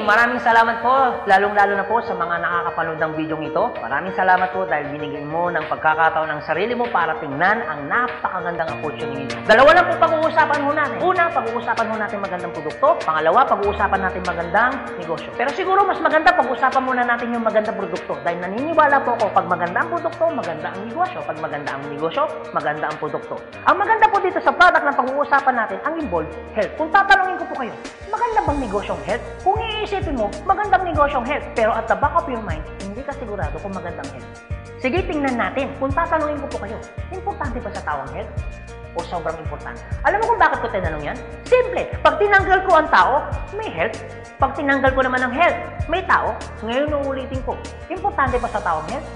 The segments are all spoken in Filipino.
maraming salamat po, lalong-lalo na po sa mga nakakapanood ng video ito. Maraming salamat po dahil binigyan mo ng pagkakataon ng sarili mo para tingnan ang napakagandang opportunity. Dalawa lang po pag-uusapan mo natin. Una, pag-uusapan mo natin magandang produkto. Pangalawa, pag-uusapan natin magandang negosyo. Pero siguro mas maganda pag-uusapan muna natin yung magandang produkto dahil naniniwala po ako pag maganda ang produkto, maganda ang negosyo. Pag maganda ang negosyo, maganda ang produkto. Ang maganda po dito sa product na pag-uusapan natin, ang involved health. Kung tatanungin ko po kayo, maganda bang negosyong health? Kung iisipin mo, magandang negosyong health. Pero at the back of your mind, hindi ka sigurado kung magandang health. Sige, tingnan natin. Kung tatanungin ko po kayo, importante ba sa tao ang health? O sobrang importante? Alam mo kung bakit ko tinanong yan? Simple. Pag tinanggal ko ang tao, may health. Pag tinanggal ko naman ang health, may tao. Ngayon uulitin ko, importante ba sa tao ang health?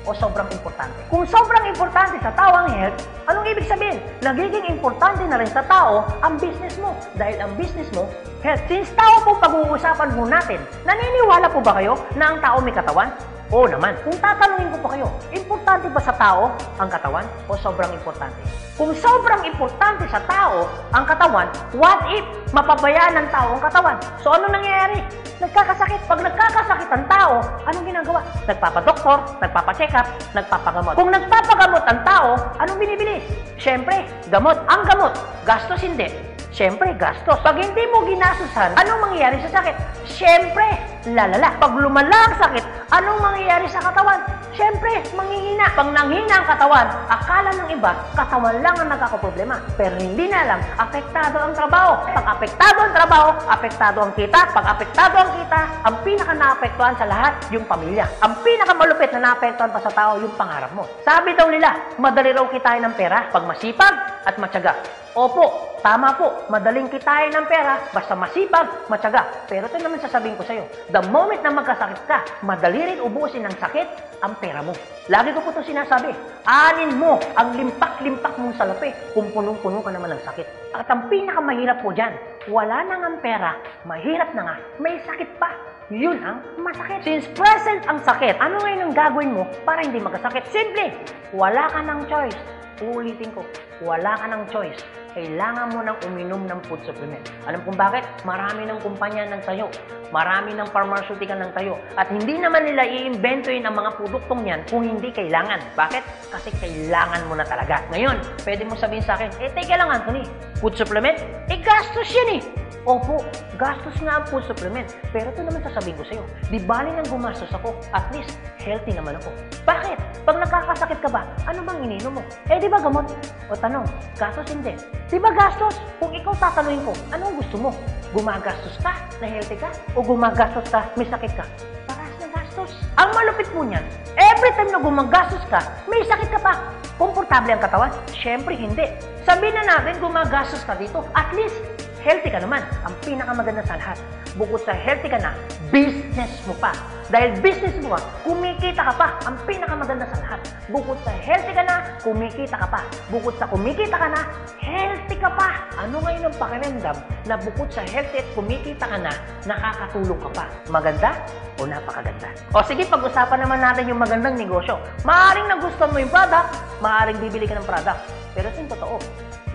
O sobrang importante? Kung sobrang importante sa tao ang health, anong ibig sabihin? Nagiging importante na rin sa tao ang business mo. Dahil ang business mo, health. Since tao po pag-uusapan mo natin, naniniwala po ba kayo na ang tao may katawan? Oo naman. Kung tatanungin ko po kayo, importante ba sa tao ang katawan o sobrang importante? Kung sobrang importante sa tao ang katawan, what if mapabayaan ng tao ang katawan? So ano nangyayari? Nagkakasakit. Pag nagkakasakit ang tao, anong ginagawa? Nagpapadoktor, nagpapacheck up, nagpapagamot. Kung nagpapagamot ang tao, anong binibili? Siyempre, gamot. Ang gamot, gastos hindi. Siyempre, gastos. Pag hindi mo ginasusan, anong mangyayari sa sakit? Siyempre, lalala. Pag lumala ang sakit, anong mangyayari sa katawan? Siyempre, manghihina. Pag nanghina ang katawan, akala ng iba, katawan lang ang nagkakaproblema. Pero hindi na alam, apektado ang trabaho. Pag apektado ang trabaho, apektado ang kita. Pag apektado ang kita, ang pinaka-naapektuhan sa lahat, yung pamilya. Ang pinaka-malupit na naapektuhan pa sa tao, yung pangarap mo. Sabi daw nila, madali raw kitain ng pera pag masipag at matyaga. Opo, tama po. Madaling kitain ng pera basta masipag, matyaga. Pero ito naman sasabihin ko sa'yo, the moment na magkasakit ka, madali rin ubusin ng sakit ang pera mo. Lagi ko po ito sinasabi, alin mo ang limpak-limpak mong salapi kung punong-puno ka naman ng sakit. At ang pinakamahirap po dyan, wala na nga ang pera, mahirap na nga, may sakit pa. Yun ang masakit. Since present ang sakit, ano ngayon ang gagawin mo para hindi magkasakit? Simple, wala ka ng choice. Uulitin ko, wala ka ng choice. Kailangan mo nang uminom ng food supplement. Alam kung bakit? Marami ng kumpanya ng tayo. Marami ng pharmaceutical ng tayo. At hindi naman nila i-inventoyin ang mga produktong yan kung hindi kailangan. Bakit? Kasi kailangan mo na talaga. Ngayon, pwede mo sabihin sa akin, teka lang Anthony, food supplement? Gastos yan eh. Opo, gastos nga ang food supplement. Pero ito naman sasabihin ko sa'yo, di bali nang gumastos ako, at least healthy naman ako. Bakit? Pag nakakasakit ka ba, ano bang ininom mo? Di ba gamot? O tanong, gastos hindi. Di ba gastos? Kung ikaw tatanungin ko, anong gusto mo? Gumagastos ka na healthy ka? O gumagastos ka, may sakit ka? Parehas na gastos. Ang malupit po niyan, every time na gumagastos ka, may sakit ka pa. Komportable ang katawan? Siyempre hindi. Sabihin na natin gumagastos ka dito, at least healthy ka naman. Ang pinakamaganda sa lahat, bukod sa healthy ka na, business mo pa. Dahil business mo ka, kumikita ka pa. Ang pinakamaganda sa lahat, bukod sa healthy ka na, kumikita ka pa. Bukod sa kumikita ka na, healthy ka pa. Ano ngayon ang pakiramdam na bukod sa healthy at kumikita ka na, nakakatulong ka pa? Maganda o napakaganda? O sige, pag-usapan naman natin yung magandang negosyo. Maaaring nagustuhan mo yung product, maaaring bibili ka ng product. Pero ito yung totoo,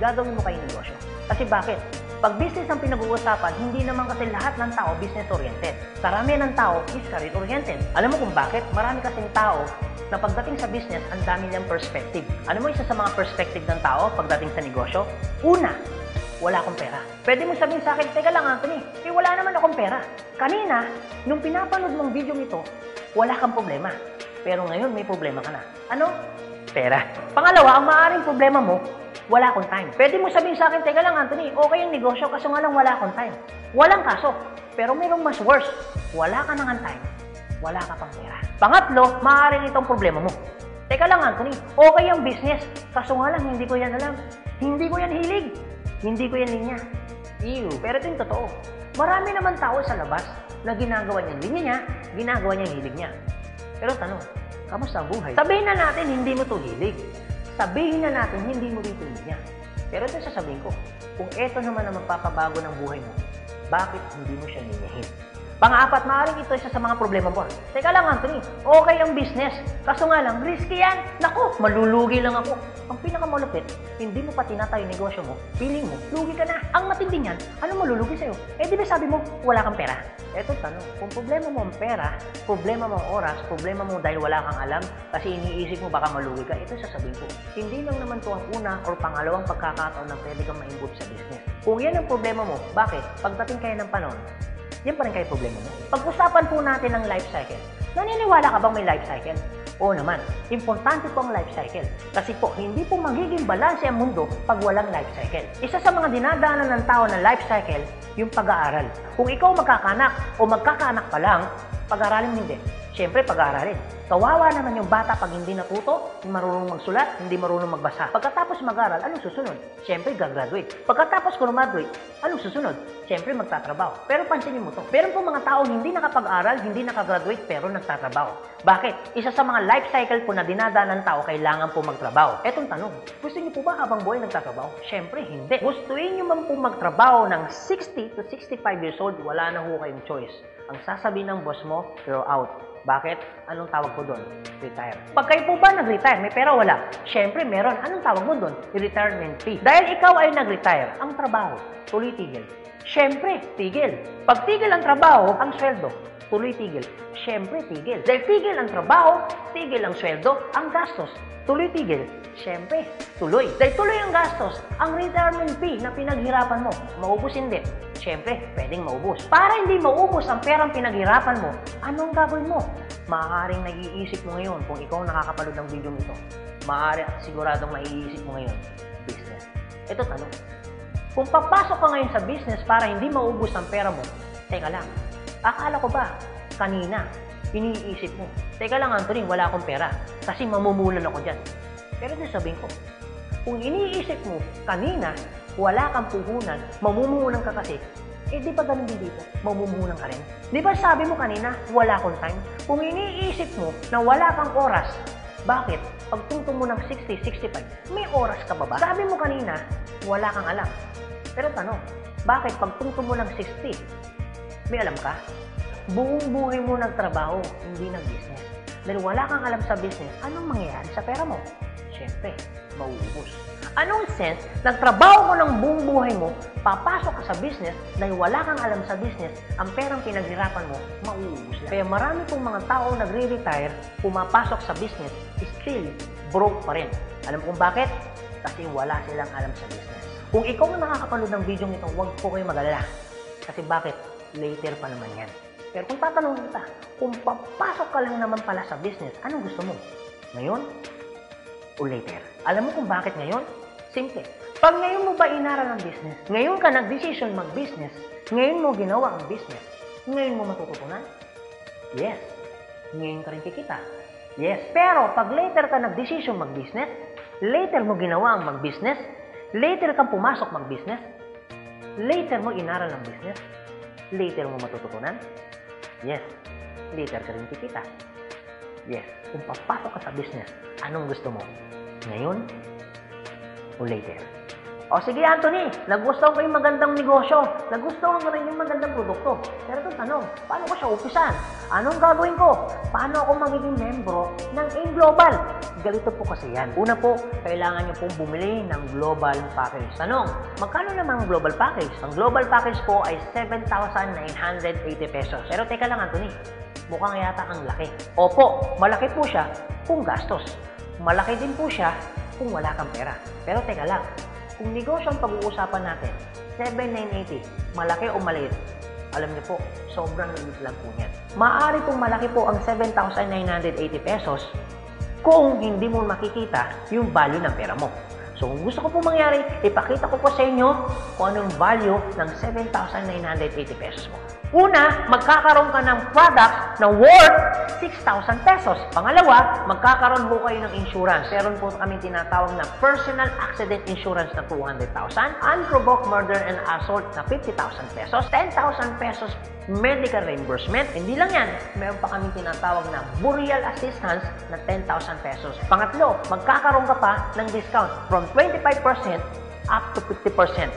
gagawin mo kayong negosyo. Kasi bakit? Pag business ang pinag-uusapan, hindi naman kasi lahat ng tao business-oriented. Karamihan ng tao is career-oriented. Alam mo kung bakit? Marami kasing tao na pagdating sa business, ang dami niyang perspective. Alam mo isa sa mga perspective ng tao pagdating sa negosyo? Una, wala akong pera. Pwede mo sabihin sa akin, teka lang Anthony, wala naman akong pera. Kanina, nung pinapanood mong video nito, wala kang problema. Pero ngayon may problema ka na. Ano? Pera. Pangalawa, ang maaaring problema mo, wala akong time. Pwede mo sabihin sa akin, teka lang Anthony, okay yung negosyo kaso nga lang wala akong time. Walang kaso. Pero mayroong mas worse. Wala ka nang time. Wala ka pang pera. Pangatlo, maaaring itong problema mo. Teka lang Anthony, okay yung business. Kaso nga lang, hindi ko yan alam. Hindi ko yan hilig. Hindi ko yan linya. Ew. Pero ito yung totoo. Marami naman tao sa labas na ginagawa niya linya niya, ginagawa niya hilig niya. Pero tanong, kamusta ang buhay? Sabihin na natin, hindi mo to hilig. Sabihin na natin, hindi mo dito niya. Pero ito sasabihin ko, kung ito naman ang magpapabago ng buhay mo, bakit hindi mo siya ninyahin? Pang-apat, maaaring ito isa sa mga problema mo. Teka lang, Anthony, okay ang business. Kaso nga lang, risky yan. Naku, malulugi lang ako. Ang pinakamalupit, hindi mo pa tinatayo negosyo mo, feeling mo, lugi ka na. Ang matindi niyan, ano malulugi sa'yo? Eh di ba sabi mo, wala kang pera? Eto tanong, kung problema mo ang pera, problema mo ang oras, problema mo dahil wala kang alam, kasi iniisip mo baka malugi ka, ito sasabihin ko. Hindi lang naman to ang una or pangalawang pagkakataon na pwede kang ma-involve sa business. Kung yan ang problema mo, bakit? Pagdating kayo ng panahon, yan pa rin kayo problema mo. Pag-usapan po natin ang life cycle. Naniniwala ka bang may life cycle? Oo naman, importante po ang life cycle. Kasi po, hindi po magiging balanse ang mundo pag walang life cycle. Isa sa mga dinadaanan ng tao ng life cycle, yung pag-aaral. Kung ikaw magkakanak o magkakanak pa lang, pag-aaralin hindi. Siyempre, pag-aaralin. Kawawa naman yung bata pag hindi natuto, hindi marunong magsulat, hindi marunong magbasa. Pagkatapos mag-aral, anong susunod? Siyempre, gagraduate. Pagkatapos graduate, anong susunod? Siyempre, magtatrabaho. Pero pansinin mo to. Meron po mga tao hindi nakapag-aral, hindi nakagraduate, pero nagtatrabaho. Bakit? Isa sa mga life cycle po na dinadaan ng tao, kailangan po magtrabaho. Etong tanong, gusto niyo po ba habang buhay nagtatrabaho? Siyempre, hindi. Gustuin niyo man po magtrabaho ng 60 to 65 years old, wala na ho kayong choice. Ang sasabihin ng boss mo, you're out. Bakit? Anong tawag ko doon? Retire. Pag kayo po ba nag-retire, may pera wala? Siyempre, meron. Anong tawag mo doon? Retirement fee. Dahil ikaw ay nag-retire, ang trabaho, tuloy-tigil. Siyempre, tigil. Pag tigil ang trabaho, ang sweldo, tuloy-tigil. Siyempre, tigil. Dahil tigil ang trabaho, tigil ang sweldo, ang gastos, tuloy-tigil. Siyempre, tuloy. Dahil tuloy ang gastos, ang retirement fee na pinaghirapan mo, maubos hindi. Siyempre, pwedeng maubos. Para hindi maubos ang perang pinaghirapan mo, anong gagawin mo? Maaaring nag-iisip mo ngayon kung ikaw nakakapanood ng video nito. Maaari at siguradong maiisip mo ngayon, business. Ito tanong. Kung papasok ka ngayon sa business para hindi maubos ang pera mo, teka lang, akala ko ba kanina, iniisip mo, teka lang Anthony, wala akong pera kasi mamumulan ako dyan. Pero sabihin ko, kung iniisip mo kanina, wala kang puhunan, mamumuhunan ka kasi, eh di ba ganun din dito? Mamumuhunan ka rin. Di ba sabi mo kanina, wala akong time? Kung iniisip mo na wala kang oras, bakit? Pagtungtong mo ng 60, 65, may oras ka ba ba? Sabi mo kanina, wala kang alam. Pero tanong, bakit pagtungtong mo ng 60, may alam ka? Buong buhay mo nagtrabaho, hindi nag-business. Dahil wala kang alam sa business, anong mangyayari sa pera mo? Siyempre, mauubos. Anong sense, nagtrabaho mo ng buong buhay mo, papasok ka sa business, dahil wala kang alam sa business, ang perang pinaghirapan mo, mauubos lang. Kaya marami pong mga tao nagre-retire, pumapasok sa business, still broke pa rin. Alam kung bakit? Kasi wala silang alam sa business. Kung ikaw ang nakakapanood ng video ito, huwag po kayo mag-alala. Kasi bakit? Later pa naman yan. Pero kung tatanungin kita, kung papasok ka lang naman pala sa business, anong gusto mo? Ngayon o later? Alam mo kung bakit ngayon? Simple. Pag ngayon mo ba inaral ang business, ngayon ka nag-decision mag-business, ngayon mo ginawa ang business, ngayon mo matututunan? Yes. Ngayon ka rin kikita? Yes. Pero pag later ka nag-decision mag-business, later mo ginawa ang mag-business, later kang pumasok mag-business, later mo inaral ang business, later mo matututunan? Yes. Later ka rin kikita? Yes. Kung papasok ka sa business, anong gusto mo? Ngayon o later? O sige Anthony, nagustuhan ko yung magandang negosyo, nagustuhan ko rin yung magandang produkto. Pero ito tanong, paano ko siya umpisan? Anong gagawin ko? Paano ako magiging membro ng AIM Global? Galito po kasi yan. Una po, kailangan nyo pong bumili ng global package. Tanong, magkano naman ang global package? Ang global package po ay 7,980 pesos. Pero teka lang Anthony, mukhang yata ang laki. Opo, malaki po siya kung gastos. Malaki din po siya kung wala kang pera. Pero teka lang, kung negosyo ang pag-uusapan natin, 7,980, malaki o maliit? Alam niyo po, sobrang liit lang po yan. Maaari pong malaki po ang 7,980 pesos kung hindi mo makikita yung value ng pera mo. So kung gusto ko po mangyari, ipakita ko po sa inyo kung anong value ng 7,980 pesos mo. Una, magkakaroon ka ng product na worth 6,000 pesos. Pangalawa, magkakaroon po kayo ng insurance. Meron po kami tinatawag na personal accident insurance na 200,000, unprovoked murder and assault na 50,000 pesos, 10,000 pesos medical reimbursement. Hindi lang yan, meron pa kami tinatawag na burial assistance na 10,000 pesos. Pangatlo, magkakaroon ka pa ng discount from 25% up to 50%.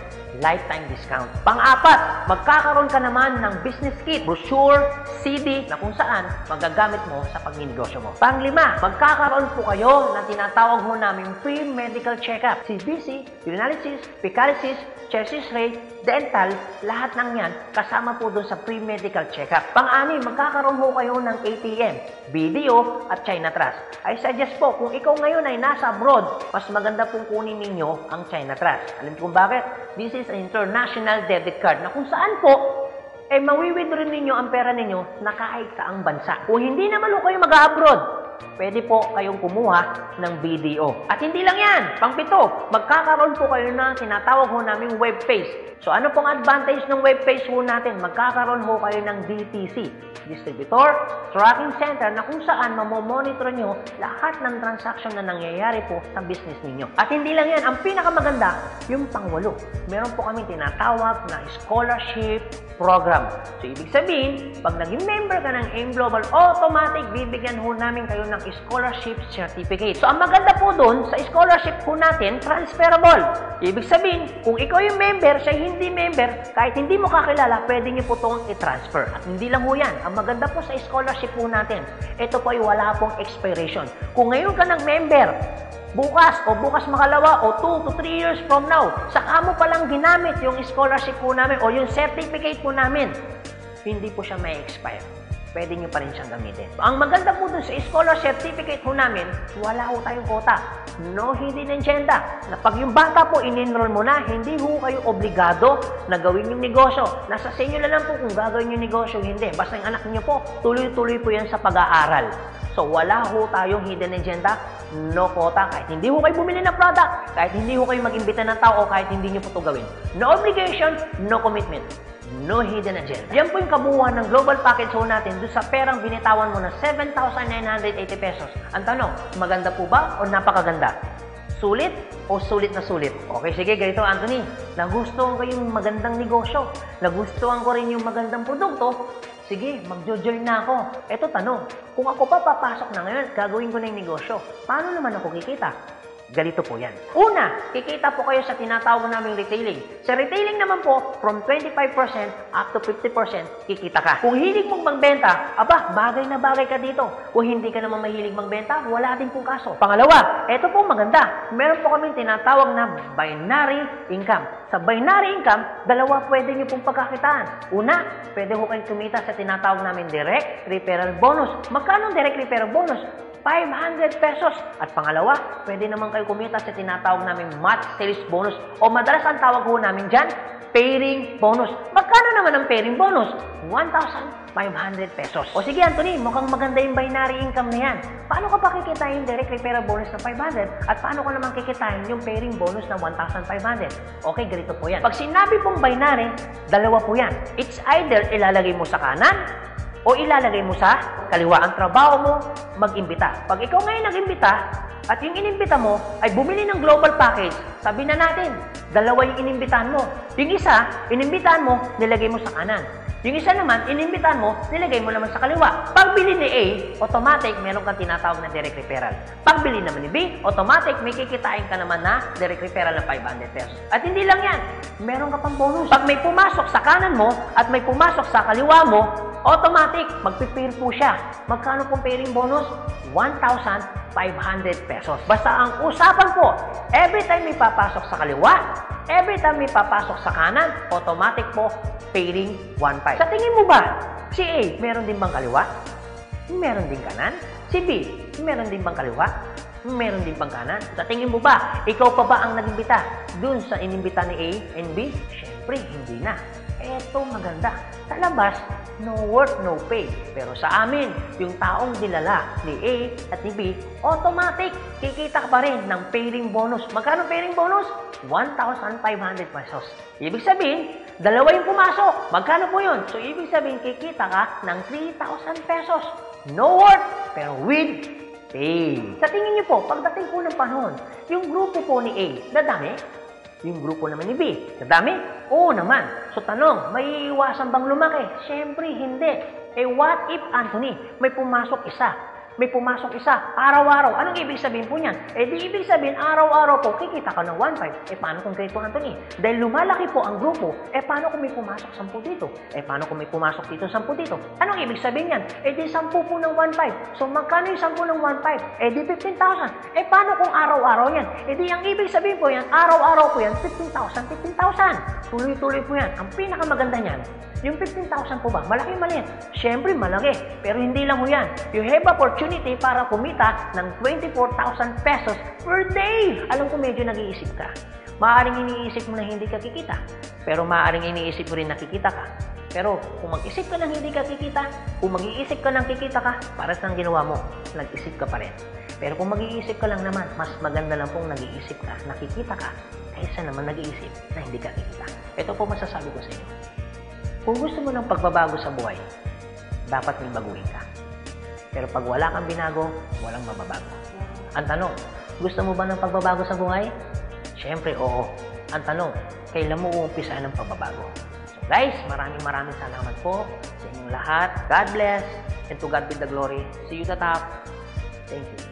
lifetime discount. Pang-apat, magkakaroon ka naman ng business kit, brochure, CD na kung saan magagamit mo sa pagninegosyo mo. Pang-lima, magkakaroon po kayo ng tinatawag mo namin free medical check-up. CBC, urinalysis, fecalysis, chest x-ray, dental, lahat ng yan kasama po doon sa free medical check-up. Pang-anim, magkakaroon po kayo ng ATM, video at China Trust. I suggest po, kung ikaw ngayon ay nasa abroad, mas maganda pong kunin ninyo ang China Trust. Alam niyo kung bakit? This is an international debit card na kung saan po mawi-withdraw ninyo ang pera ninyo na kahit saang bansa. Kung hindi naman kayo mag-abroad, pwede po kayong kumuha ng BDO. At hindi lang yan, pang-pito, magkakaroon po kayo ng tinatawag ho naming web page. So ano pong advantage ng web page ho natin? Magkakaroon ho kayo ng DTC, Distributor Tracking Center, na kung saan mamomonitor nyo lahat ng transaction na nangyayari po sa business ninyo. At hindi lang yan, ang pinakamaganda, yung pang-walo. Meron po kami tinatawag na scholarship program. So ibig sabihin, pag naging member ka ng AIM Global, automatic bibigyan ho namin kayo ng scholarship certificate. So ang maganda po doon, sa scholarship po natin, transferable. Ibig sabihin, kung ikaw yung member, siya hindi member, kahit hindi mo kakilala, pwede niyo po itong i-transfer. At hindi lang ho yan. Ang maganda po sa scholarship po natin, ito po ay wala pong expiration. Kung ngayon ka ng member, bukas o bukas makalawa o 2 to 3 years from now, saka mo palang ginamit yung scholarship po namin o yung certificate po namin, hindi po siya may expire. Pwede nyo pa rin siyang gamitin. Ang maganda po dun sa scholar certificate po namin, wala ho tayong quota. No hidden agenda. Na pag yung bata po in-enroll mo na, hindi ho kayo obligado na gawin yung negosyo. Nasa sa inyo na lang po kung gagawin yung negosyo, hindi. Basta yung anak niyo po, tuloy-tuloy po yan sa pag-aaral. So, wala ho tayong hidden agenda, no quota. Kahit hindi ho kayo bumili ng product, kahit hindi ho kayo mag-imbita ng tao, kahit hindi nyo po ito gawin. No obligation, no commitment. No hidden agenda. Yan po yung kabuuan ng global package ho natin doon sa perang binitawan mo na 7,980 pesos. Ang tanong, maganda po ba o napakaganda? Sulit o sulit na sulit? Okay, sige, ganito Anthony. Nagustuhan ko yung magandang negosyo. Nagustuhan ko rin yung magandang produkto. Sige, magjo-join na ako. Eto tanong, kung ako pa papasok na ngayon, gagawin ko na yung negosyo. Paano naman ako kikita? Ganito po yan. Una, kikita po kayo sa tinatawag naming retailing. Sa retailing naman po, from 25% up to 50%, kikita ka. Kung hilig mong magbenta, aba, bagay na bagay ka dito. Kung hindi ka naman mahilig magbenta, wala din pong kaso. Pangalawa, eto po maganda. Meron po kaming tinatawag na binary income. Sa binary income, dalawa pwede nyo pong pagkakitaan. Una, pwede ko kayong kumita sa tinatawag namin direct referral bonus. Magkano ang direct referral bonus? 500 pesos. At pangalawa, pwede naman kayo kumita sa tinatawag namin match sales bonus o madalas ang tawag ho namin dyan, pairing bonus. Magkano naman ang pairing bonus? 1,500 pesos. O sige Anthony, mukhang maganda yung binary income na yan. Paano ka pa kikitain yung direct referral bonus na 500 at paano ka naman kikitain yung pairing bonus na 1,500? Okay, ganito po yan. Pag sinabi pong binary, dalawa po yan. It's either ilalagay mo sa kanan o ilalagay mo sa kaliwa. Ang trabaho mo, mag-imbita. Pag ikaw ngayon nag-imbita, at yung inimbita mo ay bumili ng global package, sabi na natin, dalawa yung inimbitahan mo. Yung isa, inimbitahan mo, nilagay mo sa kanan. Yung isa naman, inimbitahan mo, nilagay mo naman sa kaliwa. Pagbili ni A, automatic, meron kang tinatawag na direct referral. Pagbili naman ni B, automatic, may kikitain ka naman na direct referral ng 500 pesos. At hindi lang yan, meron ka pang bonus. Pag may pumasok sa kanan mo at may pumasok sa kaliwa mo, automatic, magpipair po siya. Magkano pong pairing bonus? 1,500 pesos. Basta ang usapan po, every time may papasok sa kaliwa, every time may papasok sa kanan, automatic po, pairing 1,500. Sa tingin mo ba, si A, meron din bang kaliwa? Meron din kanan? Si B, meron din bang kaliwa? Meron din bang kanan? Sa tingin mo ba, ikaw pa ba ang nag-imbita dun sa inimbita ni A and B? Siyempre, hindi na. Eto maganda. Sa labas, no work, no pay. Pero sa amin, yung taong dilala ni A at ni B, automatic, kikita ka pa rin ng pairing bonus. Magkano pairing bonus? 1,500 pesos. Ibig sabihin, dalawa yung pumasok. Magkano po yun? So, ibig sabihin, kikita ka ng 3,000 pesos. No work, pero with pay. Sa tingin niyo po, pagdating po ng panahon, yung grupo po ni A, dadami? Yung grupo naman ni B, dadami? Oo naman. So tanong, may iwasan bang lumaki? Siyempre, hindi. Eh what if, Anthony, may pumasok isa? may pumasok isa, araw-araw. Anong ibig sabihin po niyan? Di ibig sabihin, araw-araw po, kikita ka ng 1.5. Paano kung kay Anthony? Dahil lumalaki po ang grupo, paano kung may pumasok 10 dito? Paano kung may pumasok dito 10 dito? Anong ibig sabihin yan? Di 10 po ng 1.5. So, magkano yung 10 ng 1.5? Di 15,000. Paano kung araw-araw yan? Di ang ibig sabihin po yan, araw-araw po yan, 15,000, 15,000. Tuloy-tuloy po yan. Ang pinakamaganda niyan, yung 15,000 po ba? Malaki maliit? Siyempre malaki. Pero hindi lang ho yan. You have opportunity para kumita ng 24,000 pesos per day. Alam ko medyo nag-iisip ka. Maaaring iniisip mo na hindi ka kikita. Pero maaaring iniisip mo rin na kikita ka. Pero kung mag-isip ka ng hindi ka kikita, kung mag-iisip ka ng kikita ka, para sa ginawa mo, nag-isip ka pa rin. Pero kung mag-iisip ka lang naman, mas maganda lang pong nag-iisip ka, nakikita ka, kaysa naman nag-iisip na hindi ka kikita. Ito po masasabi ko sa inyo. Kung gusto mo ng pagbabago sa buhay, dapat may baguhin ka. Pero pag wala kang binago, walang mababago. Ang tanong, gusto mo ba ng pagbabago sa buhay? Siyempre, oo. Ang tanong, kailan mo uumpisa ng pagbabago? So guys, maraming salamat po sa inyong lahat. God bless, and to God be the glory. See you at the top. Thank you.